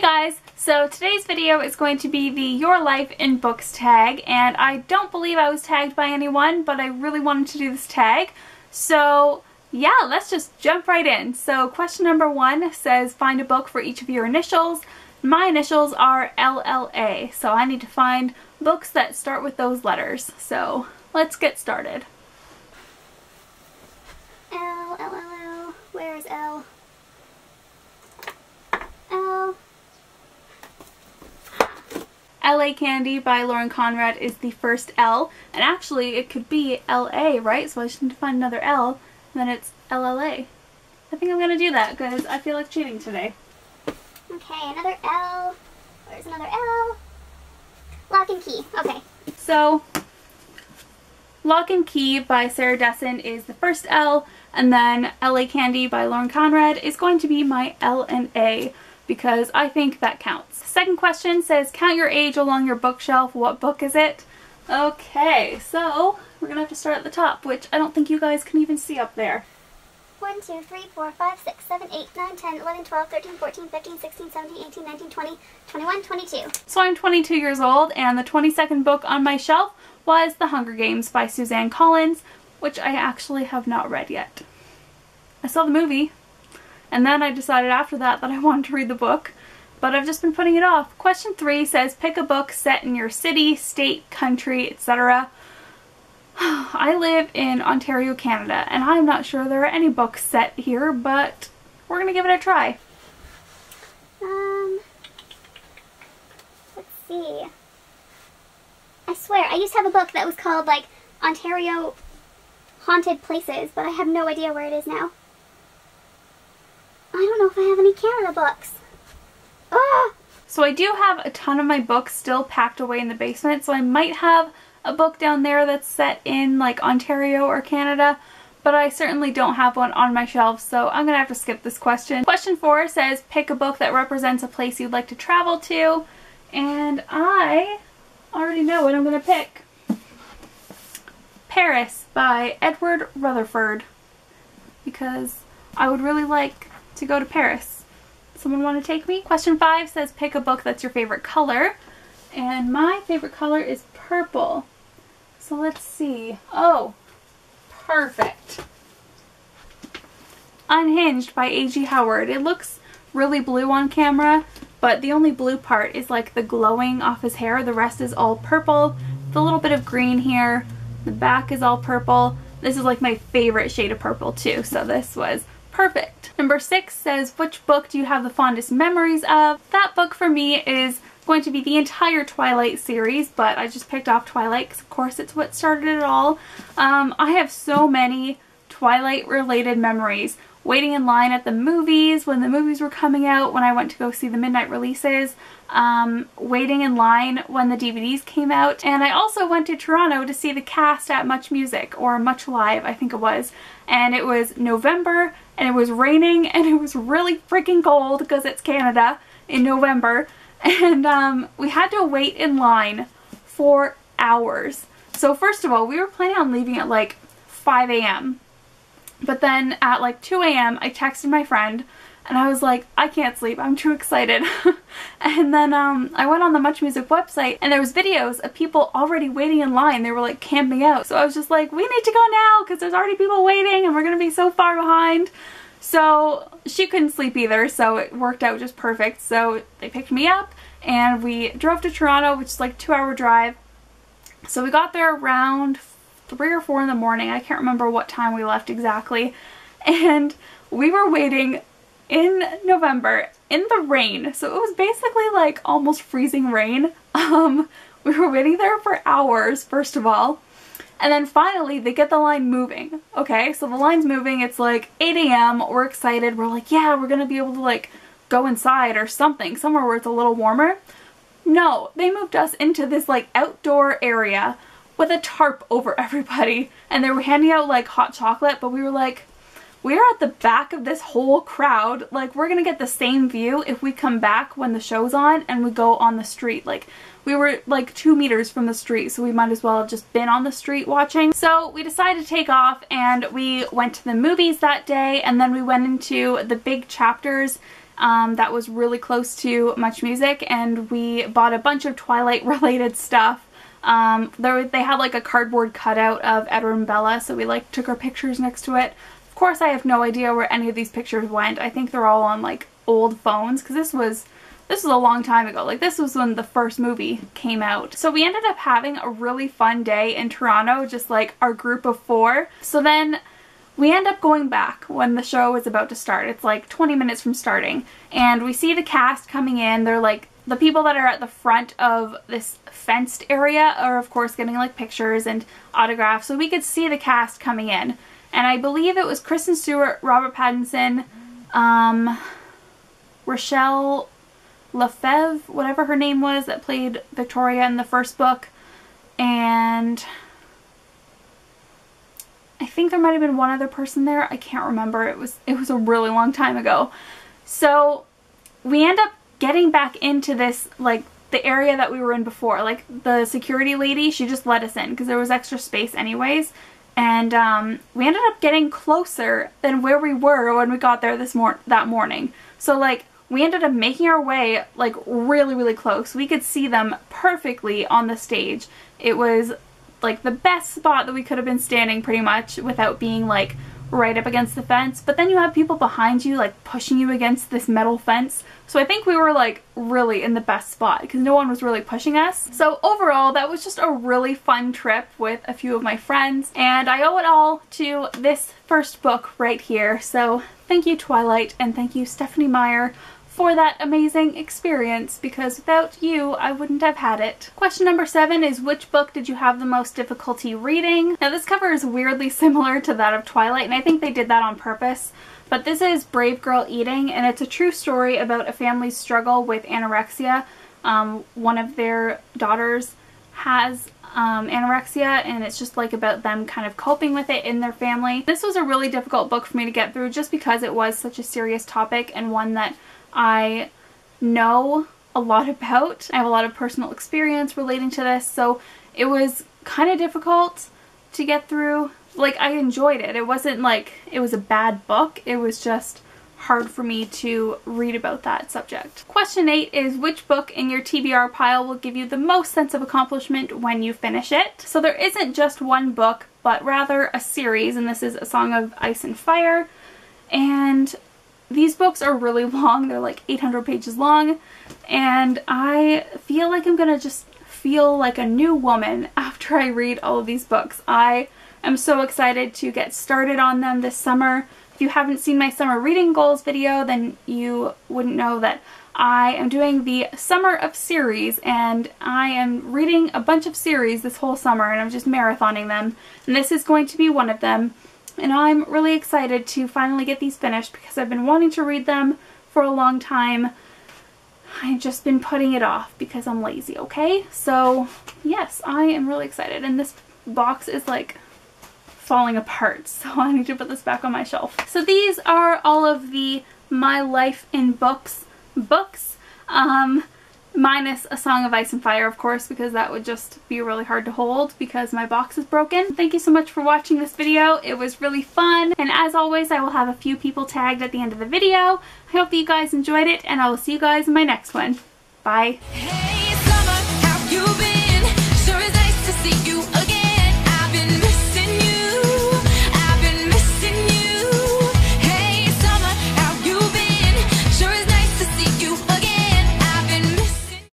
guys, so today's video is going to be the Your Life in Books tag, and I don't believe I was tagged by anyone, but I really wanted to do this tag. So yeah, let's just jump right in. So question number 1 says find a book for each of your initials. My initials are LLA, so I need to find books that start with those letters. So let's get started. L, L, L, L. Where is L? L. LA Candy by Lauren Conrad is the first L, and actually it could be LA, right? So I just need to find another L, and then it's LLA. I think I'm gonna do that because I feel like cheating today. Okay, another L. Where's another L? Lock and Key. Okay. So Lock and Key by Sarah Dessen is the first L, and then LA Candy by Lauren Conrad is going to be my L and A because I think that counts. Second question says count your age along your bookshelf. What book is it? Okay, so we're gonna have to start at the top, which I don't think you guys can even see up there. 1, 2, 3, 4, 5, 6, 7, 8, 9, 10, 11, 12, 13, 14, 15, 16, 17, 18, 19, 20, 21, 22. So I'm 22 years old, and the 22nd book on my shelf was The Hunger Games by Suzanne Collins, which I actually have not read yet. I saw the movie, and then I decided after that I wanted to read the book, but I've just been putting it off. Question 3 says pick a book set in your city, state, country, etc. I live in Ontario, Canada, and I'm not sure there are any books set here, but we're gonna give it a try. Let's see. I swear, I used to have a book that was called, like, Ontario Haunted Places, but I have no idea where it is now. I don't know if I have any Canada books. Ah! So I do have a ton of my books still packed away in the basement, so I might have a book down there that's set in like Ontario or Canada, but I certainly don't have one on my shelf, so I'm gonna have to skip this question. Question 4 says pick a book that represents a place you'd like to travel to, and I already know what I'm gonna pick. Paris by Edward Rutherford, because I would really like to go to Paris. Someone want to take me? Question 5 says pick a book that's your favorite color, and my favorite color is purple. So let's see. Oh, perfect. Unhinged by A.G. Howard. It looks really blue on camera, but the only blue part is like the glowing off his hair. The rest is all purple. With a little bit of green here. The back is all purple. This is like my favorite shade of purple too, so this was perfect. Number 6 says which book do you have the fondest memories of? That book for me is going to be the entire Twilight series, but I just picked off Twilight because of course it's what started it all. I have so many Twilight related memories. Waiting in line at the movies when the movies were coming out, when I went to go see the midnight releases, waiting in line when the DVDs came out, and I also went to Toronto to see the cast at Much Music, or Much Live I think it was, and it was November and it was raining and it was really freaking cold because it's Canada in November. And we had to wait in line for hours. So first of all, we were planning on leaving at like 5 a.m. But then at like 2 a.m. I texted my friend and I was like, I can't sleep, I'm too excited. And then I went on the Much Music website and there was videos of people already waiting in line. They were like camping out. So I was just like, we need to go now because there's already people waiting and we're gonna be so far behind. So she couldn't sleep either, so it worked out just perfect. So they picked me up and we drove to Toronto, which is like a 2-hour drive. So we got there around 3 or 4 in the morning. I can't remember what time we left exactly. And we were waiting in November in the rain. So it was basically like almost freezing rain. We were waiting there for hours, first of all. And then finally, they get the line moving. Okay, so the line's moving. It's like 8 a.m. We're excited. We're like, yeah, we're gonna be able to like go inside or something, somewhere where it's a little warmer. No, they moved us into this like outdoor area with a tarp over everybody. And they were handing out like hot chocolate, but we were like, we're at the back of this whole crowd. Like, we're gonna get the same view if we come back when the show's on and we go on the street. Like, we were like 2 meters from the street, so we might as well have just been on the street watching. So we decided to take off and we went to the movies that day, and then we went into the big chapters that was really close to Much Music, and we bought a bunch of Twilight related stuff. They had like a cardboard cutout of Edward and Bella, so we like took our pictures next to it. Of course, I have no idea where any of these pictures went. I think they're all on like old phones, because this was a long time ago. Like, this was when the first movie came out. So we ended up having a really fun day in Toronto, just like our group of 4. So then we end up going back when the show is about to start. It's like 20 minutes from starting, and we see the cast coming in. They're like, the people that are at the front of this fenced area are of course getting like pictures and autographs, so we could see the cast coming in. And I believe it was Kristen Stewart, Robert Pattinson, Rochelle Lefebvre, whatever her name was, that played Victoria in the first book, and I think there might have been one other person there. I can't remember. It was a really long time ago. So we end up getting back into this, like, the area that we were in before. Like, the security lady, she just let us in because there was extra space anyways. And we ended up getting closer than where we were when we got there that morning. So, like, we ended up making our way, like, really, really close. We could see them perfectly on the stage. It was, like, the best spot that we could have been standing, pretty much, without being, like, right up against the fence. But then you have people behind you, like, pushing you against this metal fence. So I think we were, like, really in the best spot because no one was really pushing us. So overall, that was just a really fun trip with a few of my friends, and I owe it all to this first book right here. So thank you, Twilight, and thank you, Stephenie Meyer, for that amazing experience, because without you, I wouldn't have had it. Question number 7 is, which book did you have the most difficulty reading? Now, this cover is weirdly similar to that of Twilight, and I think they did that on purpose. But this is Brave Girl Eating, and it's a true story about a family's struggle with anorexia. One of their daughters has anorexia, and it's just like about them kind of coping with it in their family. This was a really difficult book for me to get through just because it was such a serious topic, and one that I know a lot about. I have a lot of personal experience relating to this, so it was kind of difficult to get through. Like, I enjoyed it. It wasn't like it was a bad book. It was just hard for me to read about that subject. Question 8 is, which book in your TBR pile will give you the most sense of accomplishment when you finish it? So there isn't just one book, but rather a series, and this is A Song of Ice and Fire. And these books are really long. They're like 800 pages long, and I feel like I'm gonna just feel like a new woman after I read all of these books. I am so excited to get started on them this summer. If you haven't seen my summer reading goals video, then you wouldn't know that I am doing the Summer of Series, and I am reading a bunch of series this whole summer, and I'm just marathoning them, and this is going to be one of them. And I'm really excited to finally get these finished because I've been wanting to read them for a long time. I've just been putting it off because I'm lazy, okay? So yes, I am really excited, and this box is like falling apart, so I need to put this back on my shelf. So these are all of the My Life in Books minus A Song of Ice and Fire, of course, because that would just be really hard to hold because my box is broken. Thank you so much for watching this video. It was really fun, and as always, I will have a few people tagged at the end of the video. I hope that you guys enjoyed it, and I will see you guys in my next one. Bye. Hey, summer, how you been?